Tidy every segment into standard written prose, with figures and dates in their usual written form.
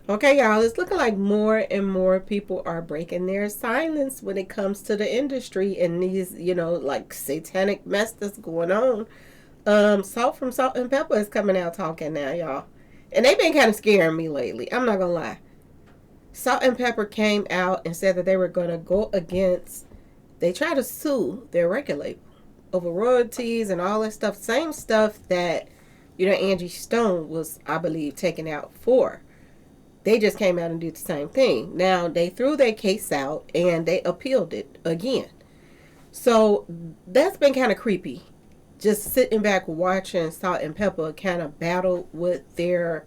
Okay, y'all, it's looking like more and more people are breaking their silence when it comes to the industry and these, like satanic mess that's going on. Salt from Salt-N-Pepa is coming out talking now, y'all. And they've been kind of scaring me lately. I'm not gonna lie. Salt-N-Pepa came out and said that they were gonna go against, they tried to sue their record label over royalties and all that stuff. Same stuff that, Angie Stone was, I believe, taken out for. They just came out and did the same thing. Now they threw their case out and they appealed it again. So that's been kind of creepy. Just sitting back watching Salt-N-Pepa kind of battle with their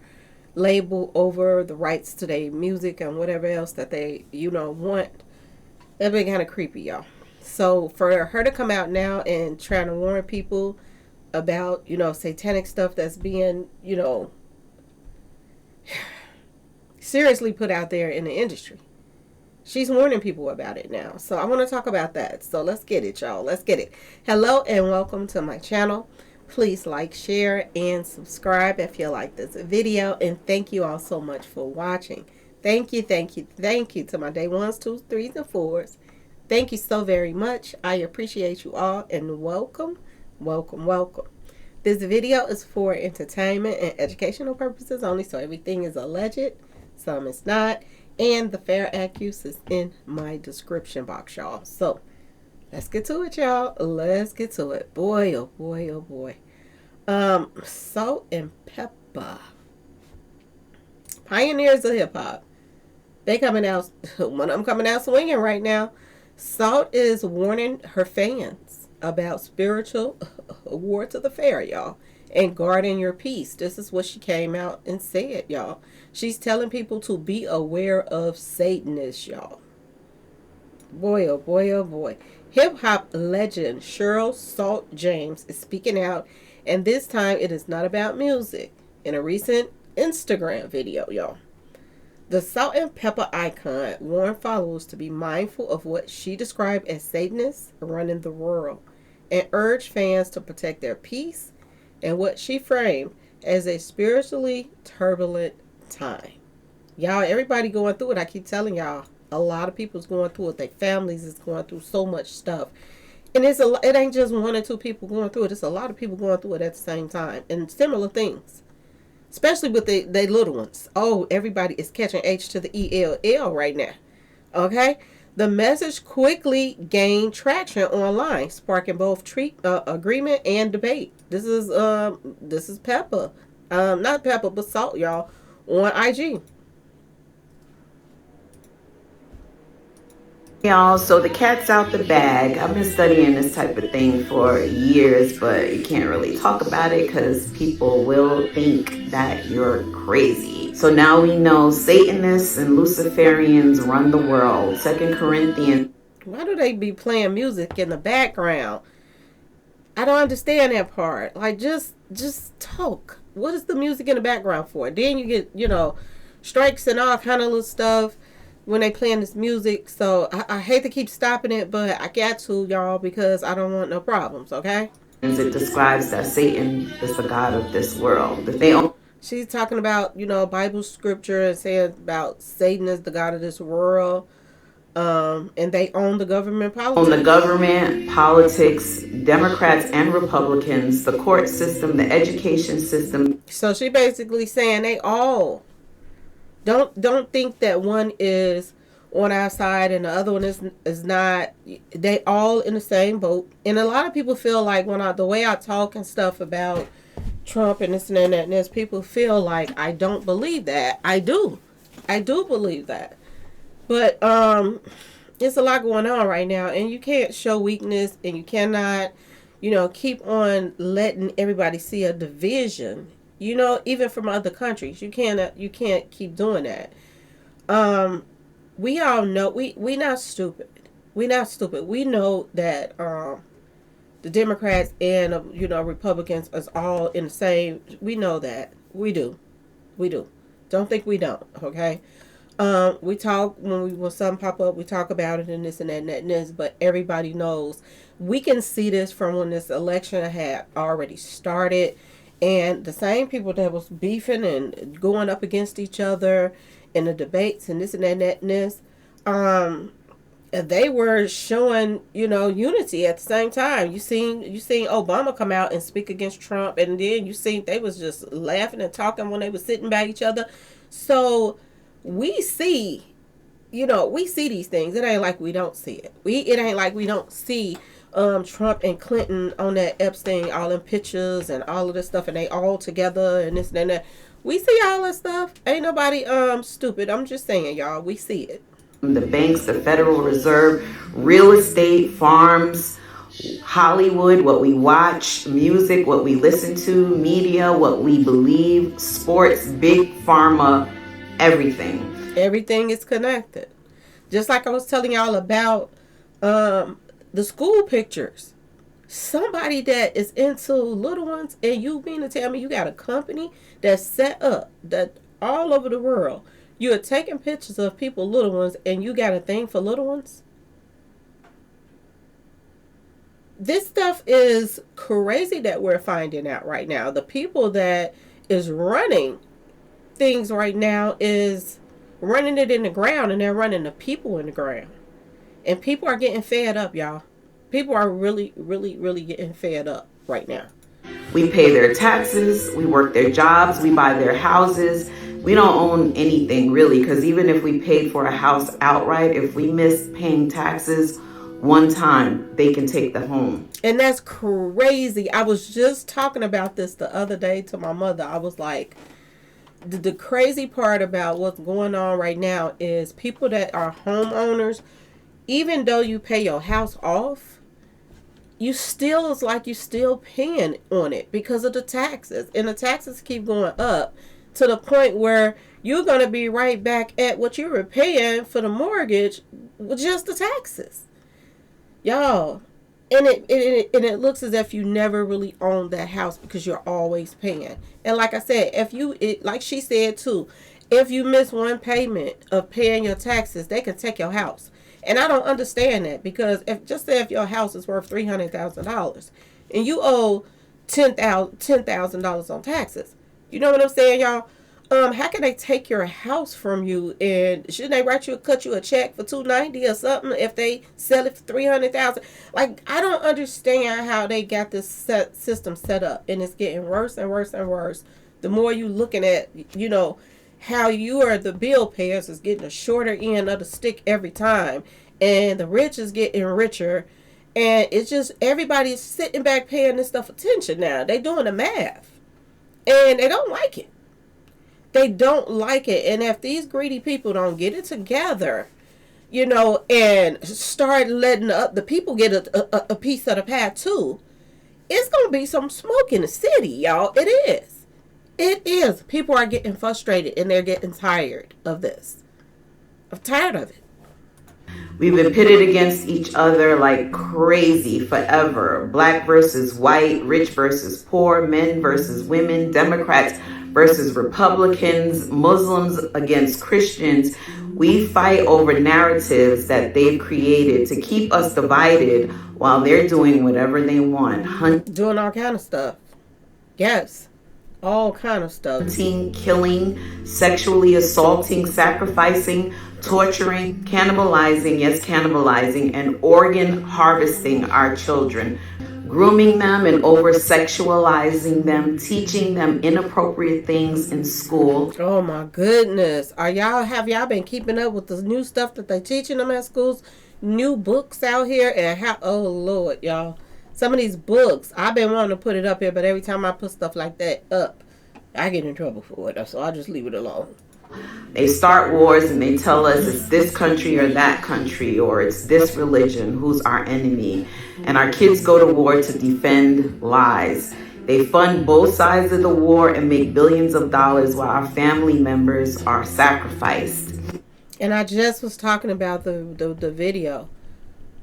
label over the rights to their music and whatever else that they, want. That's been kind of creepy, y'all. So for her to come out now and trying to warn people about, satanic stuff that's being, seriously put out there in the industry. She's warning people about it now. So I want to talk about that. So let's get it, y'all. Let's get it. Hello and welcome to my channel. Please like, share, and subscribe if you like this video. And thank you all so much for watching. Thank you, thank you, thank you to my day ones, twos, threes, and fours. Thank you so very much. I appreciate you all and welcome, welcome, welcome. This video is for entertainment and educational purposes only, so everything is alleged. Some is not. And the fair accuse is in my description box, y'all. So, let's get to it, y'all. Let's get to it. Boy, oh boy, oh boy. Salt-N-Pepa. Pioneers of hip-hop. They coming out, one of them coming out swinging right now. Salt is warning her fans about spiritual war to the fair, y'all, and guarding your peace. This is what she came out and said, y'all. She's telling people to be aware of Satanists, y'all. Boy, oh boy, oh boy. Hip hop legend Cheryl Salt James is speaking out, and this time it is not about music. In a recent Instagram video, y'all, the Salt-N-Pepa icon warned followers to be mindful of what she described as Satanists running the world and urged fans to protect their peace and what she framed as a spiritually turbulent time. Y'all, everybody going through it. I keep telling y'all, a lot of people's going through it. Their families is going through so much stuff. And it ain't just one or two people going through it. It's a lot of people going through it at the same time. And similar things. Especially with the little ones. Oh, everybody is catching H to the ELL right now. Okay? The message quickly gained traction online, sparking both agreement and debate. This is Peppa, not Peppa, but Salt, y'all, on IG. Y'all, so the cat's out the bag. I've been studying this type of thing for years, but you can't really talk about it because people will think that you're crazy. So now we know Satanists and Luciferians run the world. 2 Corinthians. Why do they be playing music in the background? I don't understand that part. Like, just talk. What is the music in the background for? Then you get, strikes and all kind of little stuff when they playing this music. So I hate to keep stopping it, but I got to, y'all, because I don't want no problems, okay? It describes that Satan is the god of this world. She's talking about, Bible scripture and saying about Satan is the god of this world. And they own the government politics. Own the government, politics, Democrats and Republicans, the court system, the education system. So she basically saying they all don't think that one is on our side and the other one is not. They all in the same boat. And a lot of people feel like the way I talk and stuff about Trump and this and that and this, people feel like I don't believe that. I do believe that. But it's a lot going on right now, and you can't show weakness, and you cannot, keep on letting everybody see a division. Even from other countries, you can't keep doing that. We all know we not stupid. We not stupid. We know that the Democrats and Republicans is all in the same. We know that. We do. Don't think we don't. Okay. We talk when something pop up, we talk about it and this and that and that and this, but everybody knows. We can see this from when this election had already started, And the same people that was beefing and going up against each other in the debates and this and that and that and this, they were showing, unity at the same time. You seen Obama come out and speak against Trump, and then you seen they was just laughing and talking when they were sitting by each other. So we see, we see these things. It ain't like we don't see it. It ain't like we don't see Trump and Clinton on that Epstein, all in pictures and all of this stuff, and they all together and this and that. We see all that stuff. Ain't nobody stupid. I'm just saying, y'all, we see it. The banks, the Federal Reserve, real estate, farms, Hollywood, what we watch, music, what we listen to, media, what we believe, sports, big pharma, everything. Everything is connected. Just like I was telling y'all about the school pictures. Somebody that is into little ones, and you mean to tell me you got a company that's set up that all over the world, you're taking pictures of people, little ones, and you got a thing for little ones? This stuff is crazy that we're finding out right now. The people that is running things right now is running it in the ground, and they're running the people in the ground. And people are getting fed up, y'all. People are really, really, really getting fed up right now. We pay their taxes, we work their jobs, we buy their houses. We don't own anything really, because even if we paid for a house outright, if we miss paying taxes one time, they can take the home. And that's crazy. I was just talking about this the other day to my mother. I was like, the crazy part about what's going on right now is people that are homeowners, even though you pay your house off, it's like you still paying on it because of the taxes. And the taxes keep going up to the point where you're going to be right back at what you were paying for the mortgage with just the taxes. Y'all, and it looks as if you never really owned that house because you're always paying. And like I said, like she said too, if you miss one payment of paying your taxes, they can take your house. And I don't understand that, because if your house is worth $300,000 and you owe $10,000 on taxes, you know what I'm saying, y'all? How can they take your house from you? And shouldn't they cut you a check for $290 or something if they sell it for $300,000? Like, I don't understand how they got this system set up, and it's getting worse and worse and worse. The more you looking at, how you are the bill payers is getting a shorter end of the stick every time, and the rich is getting richer, and it's just everybody's sitting back paying this stuff attention now. They doing the math, and they don't like it. They don't like it. And if these greedy people don't get it together, and start letting the people get a piece of the pie too, it's going to be some smoke in the city, y'all. It is. It is. People are getting frustrated, and they're getting tired of this. I'm tired of it. We've been pitted against each other like crazy forever. Black versus white, rich versus poor, men versus women, Democrats versus Republicans, Muslims against Christians. We fight over narratives that they've created to keep us divided while they're doing whatever they want. Doing all kind of stuff. Yes. All kind of stuff. Hunting, killing, sexually assaulting, sacrificing, torturing, cannibalizing, and organ harvesting our children. Grooming them and over-sexualizing them, teaching them inappropriate things in school. Oh my goodness. Have y'all been keeping up with the new stuff that they teaching them at schools? New books out here, and oh Lord, y'all. Some of these books, I've been wanting to put it up here, but every time I put stuff like that up, I get in trouble for it. So I just leave it alone. They start wars and they tell us it's this country or that country, or it's this religion who's our enemy. And our kids go to war to defend lies. They fund both sides of the war and make billions of dollars while our family members are sacrificed. And I just was talking about the video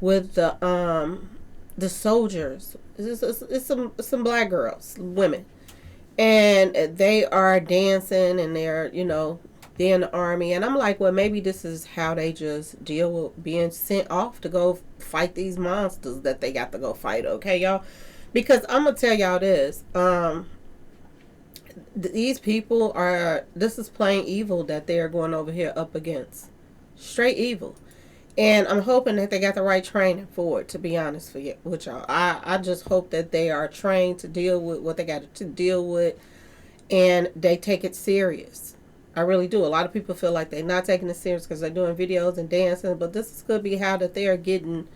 with the soldiers. It's some black girls, women. And they are dancing, and they're, they're in the army. And I'm like, well, maybe this is how they just deal with being sent off to go fight these monsters that they got to go fight, okay, y'all? Because I'm going to tell y'all this. these people are, this is plain evil that they are going over here up against. Straight evil. And I'm hoping that they got the right training for it, to be honest with y'all. I just hope that they are trained to deal with what they got to deal with, and they take it serious. I really do. A lot of people feel like they're not taking it serious because they're doing videos and dancing, but this could be how that they are getting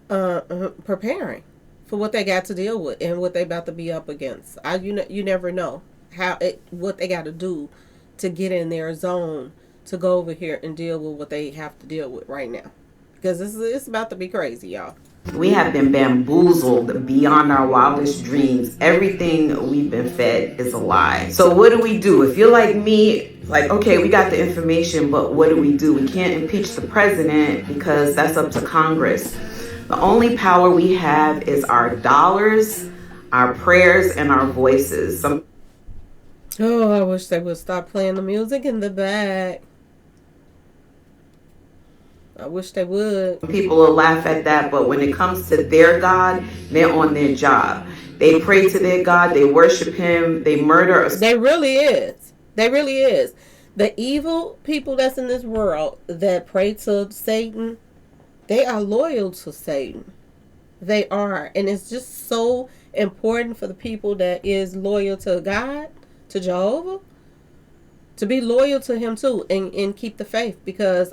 preparing for what they got to deal with and what they about to be up against. You never know what they got to do to get in their zone to go over here and deal with what they have to deal with right now, because it's about to be crazy, y'all. We have been bamboozled beyond our wildest dreams. Everything we've been fed is a lie. So what do? If you're like me, like, okay, we got the information, but what do? We can't impeach the president because that's up to Congress. The only power we have is our dollars, our prayers, and our voices. Oh, I wish they would stop playing the music in the back. I wish they would. People will laugh at that, but when it comes to their God, they're on their job. They pray to their God, they worship him, they murder. They really is. They really is. The evil people that's in this world that pray to Satan, they are loyal to Satan. They are. And it's just so important for the people that is loyal to God, to Jehovah, to be loyal to him too and keep the faith, because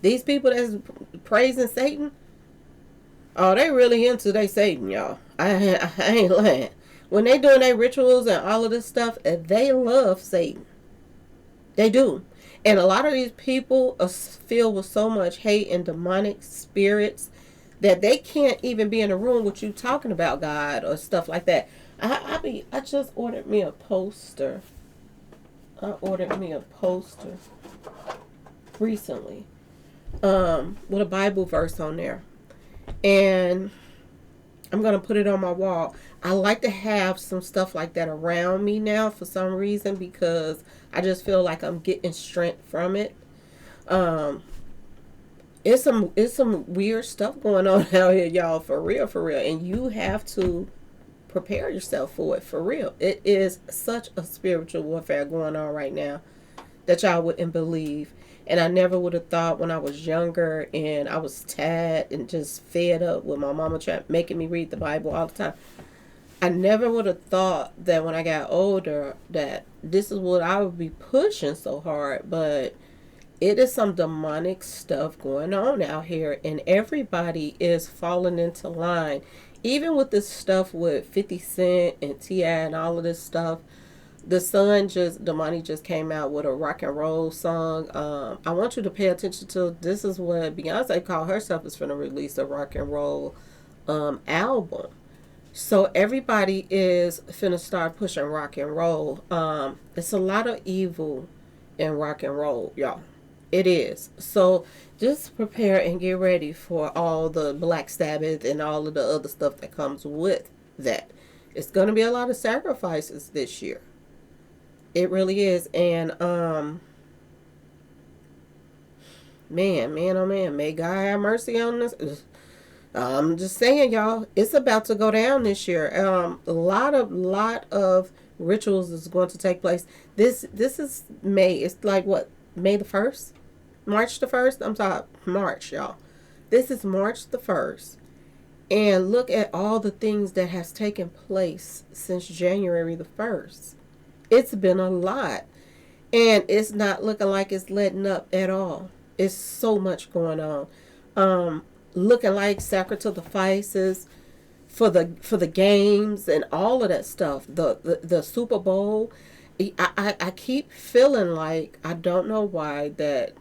these people that's praising Satan, oh, they really into their Satan, y'all. I ain't lying. When they doing their rituals and all of this stuff, they love Satan. They do. And a lot of these people are filled with so much hate and demonic spirits that they can't even be in a room with you talking about God or stuff like that. I just ordered me a poster. I ordered me a poster recently. With a Bible verse on there, and I'm gonna put it on my wall. I like to have some stuff like that around me now for some reason, because I just feel like I'm getting strength from it. It's some weird stuff going on out here, y'all, for real, and you have to prepare yourself for it, for real. It is such a spiritual warfare going on right now that y'all wouldn't believe. And I never would have thought when I was younger and I was tired and just fed up with my mama making me read the Bible all the time. I never would have thought that when I got older that this is what I would be pushing so hard. But it is some demonic stuff going on out here, and everybody is falling into line. Even with this stuff with 50 Cent and T.I. and all of this stuff. Damani just came out with a rock and roll song. I want you to pay attention to, this is what Beyonce called herself, is going to release a rock and roll album. So everybody is finna start pushing rock and roll. It's a lot of evil in rock and roll, y'all. It is. So just prepare and get ready for all the Black Sabbath and all of the other stuff that comes with that. It's going to be a lot of sacrifices this year. It really is. And man, oh man, may God have mercy on this. I'm just saying, y'all, it's about to go down this year. A lot of rituals is going to take place. This is May. It's like what, May the 1st? March the 1st? I'm talking March, y'all. This is March the 1st. And look at all the things that has taken place since January the 1st. It's been a lot. And it's not looking like it's letting up at all. It's so much going on. Looking like sacrifices for the games and all of that stuff. The Super Bowl. I keep feeling like, I don't know why, that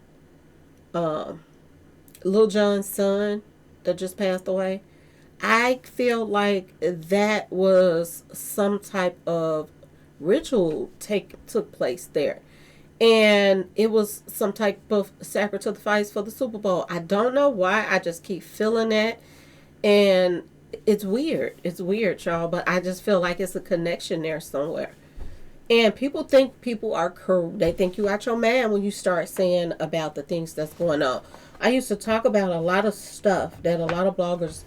Lil Jon's son that just passed away, I feel like that was some type of ritual took place there, and it was some type of sacrifice for the Super Bowl. I don't know why, I just keep feeling that, and it's weird, y'all, but I just feel like it's a connection there somewhere. And people think they think you out your man when you start saying about the things that's going on. I used to talk about a lot of stuff that a lot of bloggers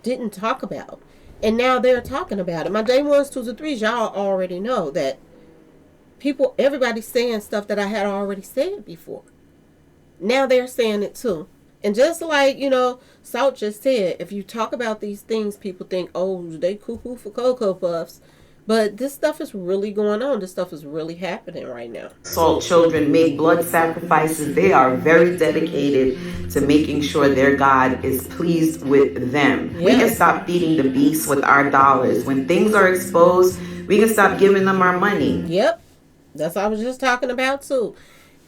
didn't talk about. And now they're talking about it. My day ones, twos, and threes, y'all already know that everybody's saying stuff that I had already said before. Now they're saying it too. And just like, Salt just said, if you talk about these things, people think, oh, they cuckoo for Cocoa Puffs. But this stuff is really going on. This stuff is really happening right now. Salt children make blood sacrifices. They are very dedicated to making sure their God is pleased with them. Yeah. We can stop feeding the beast with our dollars. When things are exposed, we can stop giving them our money. Yep. That's what I was just talking about too.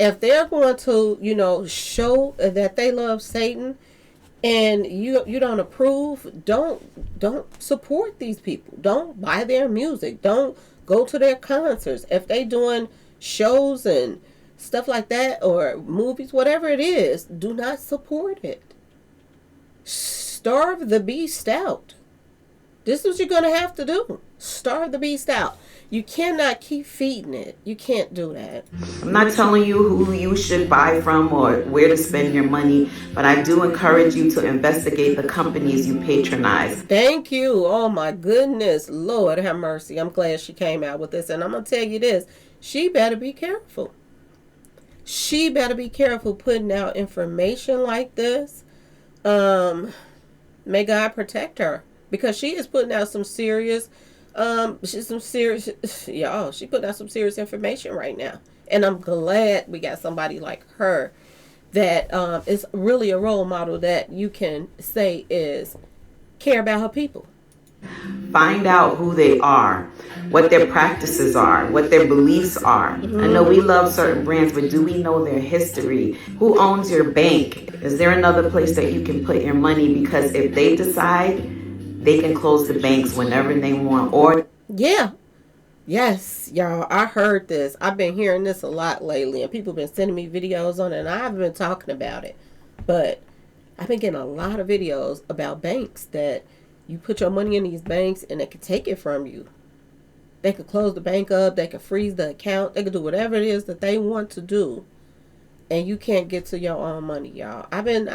If they're going to, show that they love Satan and you don't approve, don't support these people. Don't buy their music. Don't go to their concerts. If they doing shows and stuff like that or movies, whatever it is, do not support it. Starve the beast out. This is what you're going to have to do. Starve the beast out. You cannot keep feeding it. You can't do that. I'm not telling you who you should buy from or where to spend your money, but I do encourage you to investigate the companies you patronize. Thank you. Oh my goodness. Lord have mercy. I'm glad she came out with this. And I'm going to tell you this. She better be careful. She better be careful putting out information like this. May God protect her. Because she is putting out some serious... she put out some serious information right now. And I'm glad we got somebody like her that is really a role model that you can say is care about her people. Find out who they are, what their practices are, what their beliefs are. I know we love certain brands, but do we know their history? Who owns your bank? Is there another place that you can put your money? Because if they decide, they can close the banks whenever they want. Or yes, y'all, I heard this. I've been hearing this a lot lately, and people have been sending me videos on it, and I haven't been talking about it. But I've been getting a lot of videos about banks that you put your money in these banks, and they can take it from you. They could close the bank up. They could freeze the account. They could do whatever it is that they want to do. And you can't get to your own money, y'all. I've been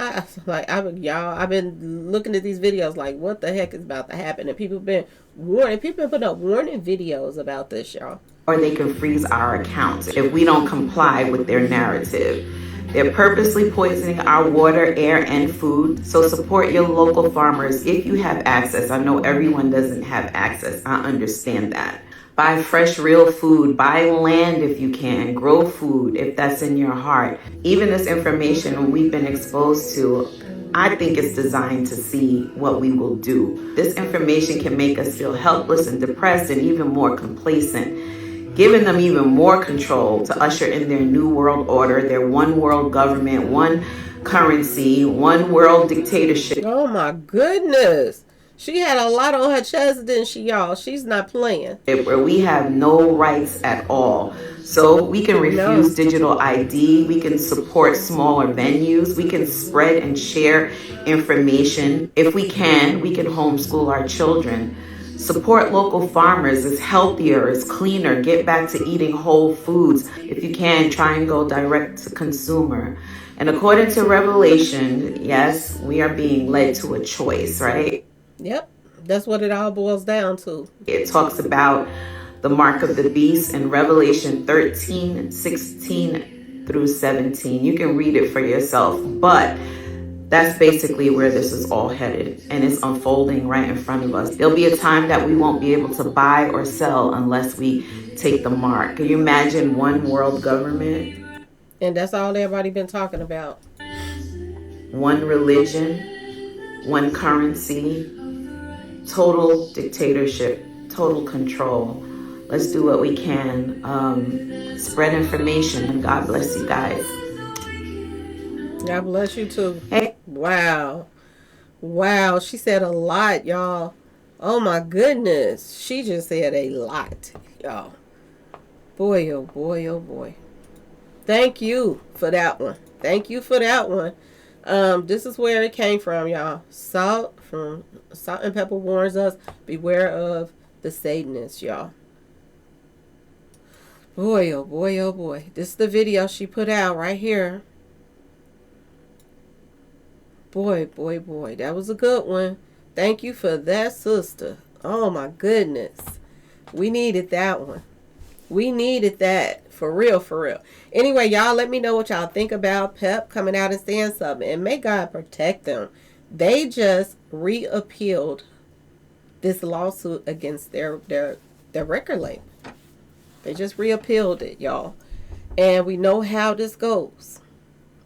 looking at these videos like, what the heck is about to happen? And people have been warning. People have been putting up warning videos about this, y'all. Or they can freeze our accounts if we don't comply with their narrative. They're purposely poisoning our water, air, and food. So support your local farmers if you have access. I know everyone doesn't have access. I understand that. Buy fresh, real food. Buy land if you can. Grow food if that's in your heart. Even this information we've been exposed to, I think it's designed to see what we will do. This information can make us feel helpless and depressed and even more complacent, giving them even more control to usher in their new world order, their one world government, one currency, one world dictatorship. Oh my goodness. She had a lot on her chest, didn't she, y'all? She's not playing. Where we have no rights at all. So we can refuse digital ID. We can support smaller venues. We can spread and share information. If we can homeschool our children. Support local farmers. It's healthier, it's cleaner. Get back to eating whole foods. If you can, try and go direct to consumer. And according to Revelation, yes, we are being led to a choice, right? Yep, that's what it all boils down to. It talks about the mark of the beast in Revelation 13, 16 through 17. You can read it for yourself, but that's basically where this is all headed, and it's unfolding right in front of us. There'll be a time that we won't be able to buy or sell unless we take the mark. Can you imagine one world government? And that's all everybody been talking about. One religion, one currency, total dictatorship, total control. Let's do what we can. Spread information, and God bless you guys. God bless you too. Hey. Wow. She said a lot, y'all. Oh my goodness. She just said a lot, y'all. Boy, oh boy, oh boy. Thank you for that one. This is where it came from, y'all. Salt-N-Pepa warns us, beware of the Satanists, y'all. Boy, oh boy, oh boy. This is the video she put out right here. Boy. That was a good one. Thank you for that, sister. Oh my goodness. We needed that one. We needed that for real, for real. Anyway, y'all, let me know what y'all think about Pep coming out and saying something. And may God protect them. They just reappealed this lawsuit against their record label. They just reappealed it, y'all. And we know how this goes.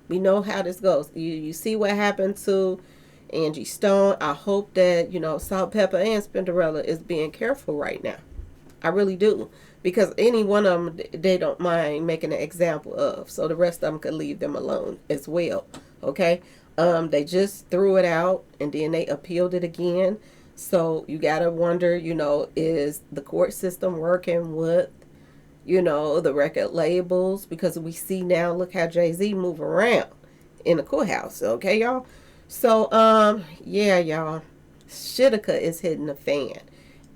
We know how this goes. You see what happened to Angie Stone. I hope that, Salt-N-Pepa and Spinderella is being careful right now. I really do. Because any one of them, they don't mind making an example of. So the rest of them could leave them alone as well. Okay? They just threw it out and then they appealed it again. So you got to wonder, is the court system working with, the record labels? Because we see now, look how Jay-Z move around in the courthouse. Okay, y'all? So, yeah, y'all. Shitika is hitting the fan.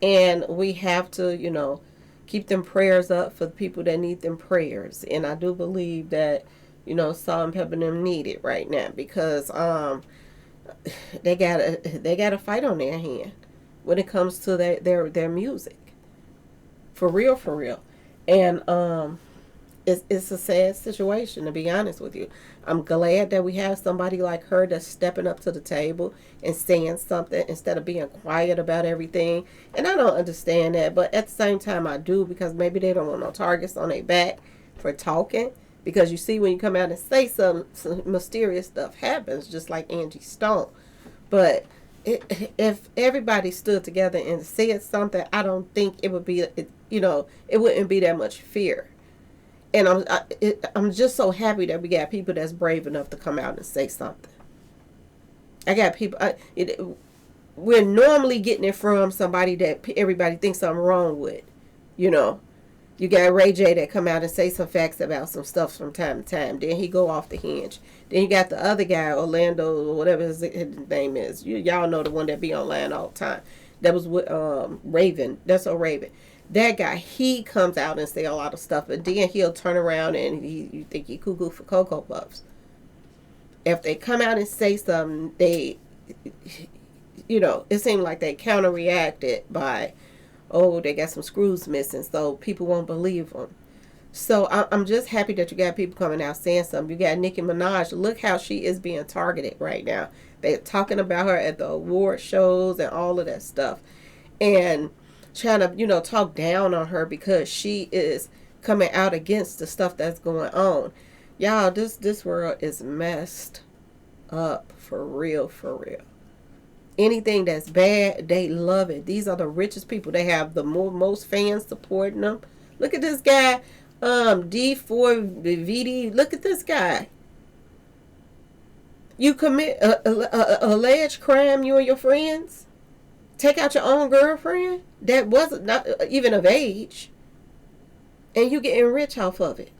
And we have to, keep them prayers up for the people that need them prayers. And I do believe that, Salt-N-Pepa them need it right now. Because, they got a fight on their hand when it comes to their music. For real, for real. And it's a sad situation, to be honest with you. I'm glad that we have somebody like her that's stepping up to the table and saying something instead of being quiet about everything. And I don't understand that, but at the same time I do, because maybe they don't want no targets on their back for talking. Because you see, when you come out and say some mysterious stuff happens, just like Angie Stone. But if everybody stood together and said something, I don't think it would be, it wouldn't be that much fear. And I'm just so happy that we got people that's brave enough to come out and say something. I got people, we're normally getting it from somebody that everybody thinks something wrong with, You got Ray J that come out and say some facts about some stuff from time to time. Then he go off the hinge. Then you got the other guy, Orlando, or whatever his name is. Y'all know the one that be online all the time. That was with Raven. That's a Raven. That guy, he comes out and say a lot of stuff, but then he'll turn around and you think he cuckoo for Cocoa Puffs. If they come out and say something, they, it seemed like they counter-reacted by, oh, they got some screws missing, so people won't believe them. So I'm just happy that you got people coming out saying something. You got Nicki Minaj. Look how she is being targeted right now. They're talking about her at the award shows and all of that stuff. And trying to, talk down on her because she is coming out against the stuff that's going on. Y'all, this world is messed up for real, for real. Anything that's bad, they love it. These are the richest people. They have the most fans supporting them. Look at this guy, D4VD. Look at this guy. You commit a alleged crime, you and your friends. Take out your own girlfriend that wasn't not even of age, and you getting rich off of it.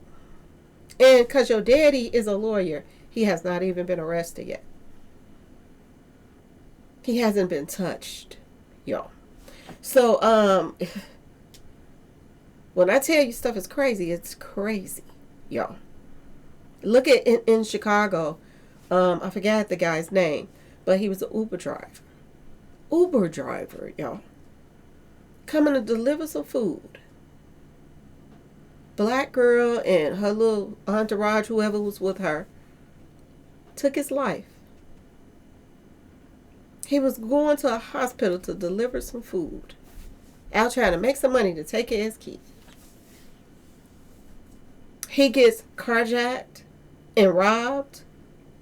And because your daddy is a lawyer, he has not even been arrested yet. He hasn't been touched, y'all. So, when I tell you stuff is crazy, it's crazy, y'all. Look at in Chicago, I forgot the guy's name, but he was an Uber driver, y'all. Coming to deliver some food. Black girl and her little entourage, whoever was with her, took his life. He was going to a hospital to deliver some food. Out trying to make some money to take care of his kids. He gets carjacked and robbed.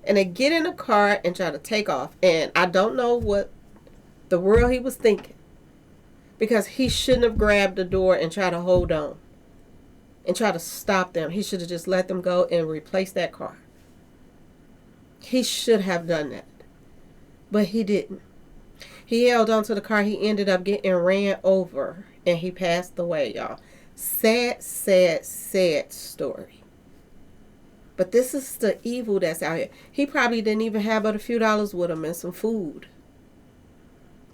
And they get in a car and try to take off. And I don't know what the world he was thinking. Because he shouldn't have grabbed the door and tried to hold on. And try to stop them. He should have just let them go and replaced that car. He should have done that. But he didn't. He held on to the car. He ended up getting ran over. And he passed away, y'all. Sad, sad, sad story. But this is the evil that's out here. He probably didn't even have but a few dollars with him and some food.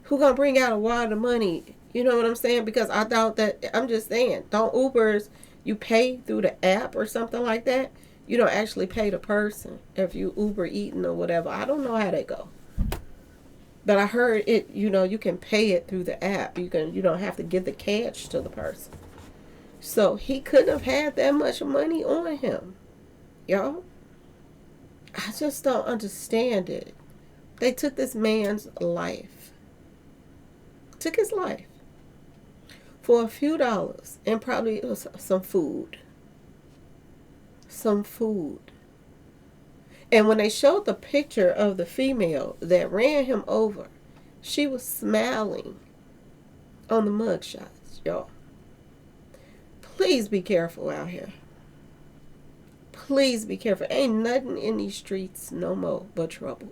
Who gonna bring out a wad of money? You know what I'm saying? Because I thought that, I'm just saying, don't Ubers, you pay through the app or something like that? You don't actually pay the person if you Uber eating or whatever. I don't know how they go. But I heard it, you can pay it through the app. You don't have to give the cash to the person. So he couldn't have had that much money on him. Y'all, I just don't understand it. They took this man's life. Took his life. For a few dollars. And probably it was some food. Some food. And when they showed the picture of the female that ran him over, she was smiling on the mugshots, y'all. Please be careful out here. Please be careful. Ain't nothing in these streets no more but trouble.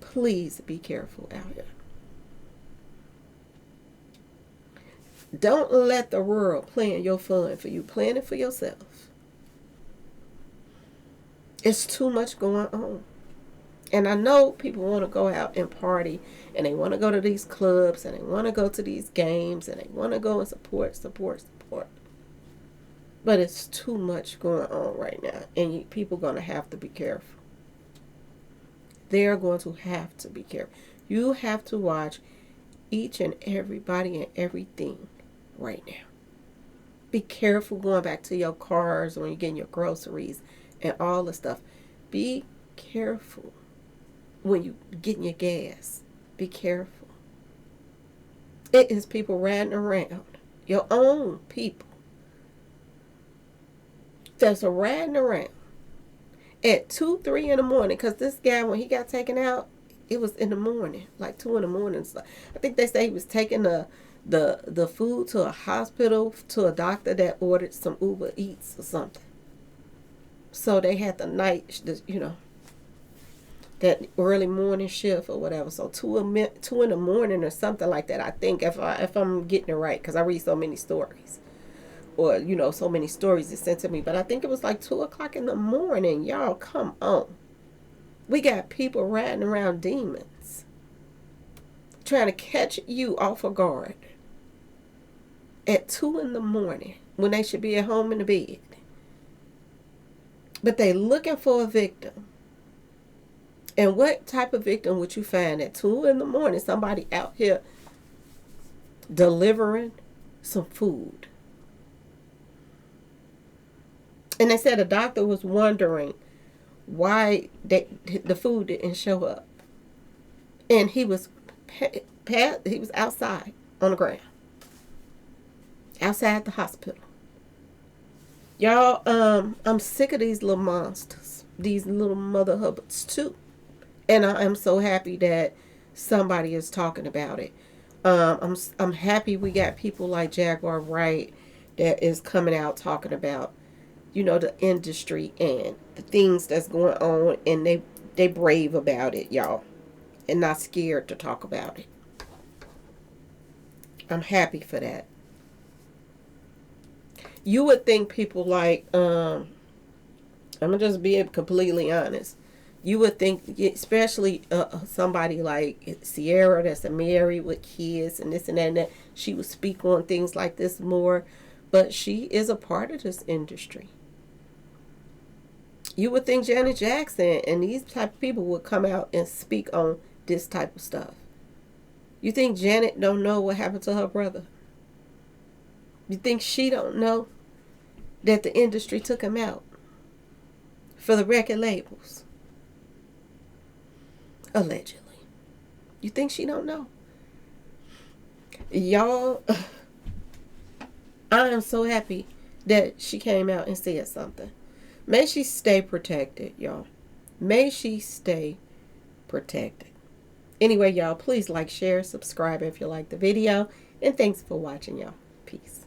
Please be careful out here. Don't let the world plan your fun for you. Plan it for yourself. It's too much going on. And I know people want to go out and party, and they want to go to these clubs, and they want to go to these games, and they want to go and support. But it's too much going on right now, and people are going to have to be careful. They're going to have to be careful. You have to watch each and everybody and everything right now. Be careful going back to your cars when you're getting your groceries and all the stuff. Be careful when you getting your gas. Be careful. It is people riding around, your own people, that's riding around at 2, 3 in the morning. Because this guy, when he got taken out, it was in the morning, like 2 in the morning. So I think they say he was taking the food to a hospital, to a doctor that ordered some Uber Eats or something. So they had the night, that early morning shift or whatever. So 2 in the morning or something like that. I think if I'm getting it right, because I read so many stories, or so many stories is sent to me. But I think it was like 2 o'clock in the morning. Y'all, come on. We got people riding around demons, trying to catch you off of guard at 2 in the morning when they should be at home in the bed. But they looking for a victim. And what type of victim would you find at 2 in the morning? Somebody out here delivering some food. And they said a doctor was wondering why the food didn't show up. And he was outside on the ground. Outside the hospital. Y'all, I'm sick of these little monsters. These little mother hubbards too. And I am so happy that somebody is talking about it. I'm happy we got people like Jaguar Wright that is coming out talking about, the industry and the things that's going on, and they brave about it, y'all, and not scared to talk about it. I'm happy for that. You would think people like, I'm gonna just be completely honest. You would think, especially somebody like Sierra that's married with kids and this and that and that, she would speak on things like this more, but she is a part of this industry. You would think Janet Jackson and these type of people would come out and speak on this type of stuff. You think Janet don't know what happened to her brother? You think she don't know that the industry took him out for the record labels? Allegedly. You think she don't know? Y'all, I am so happy that she came out and said something. May she stay protected, y'all. May she stay protected. Anyway, y'all, please like, share, subscribe if you like the video. And thanks for watching, y'all. Peace.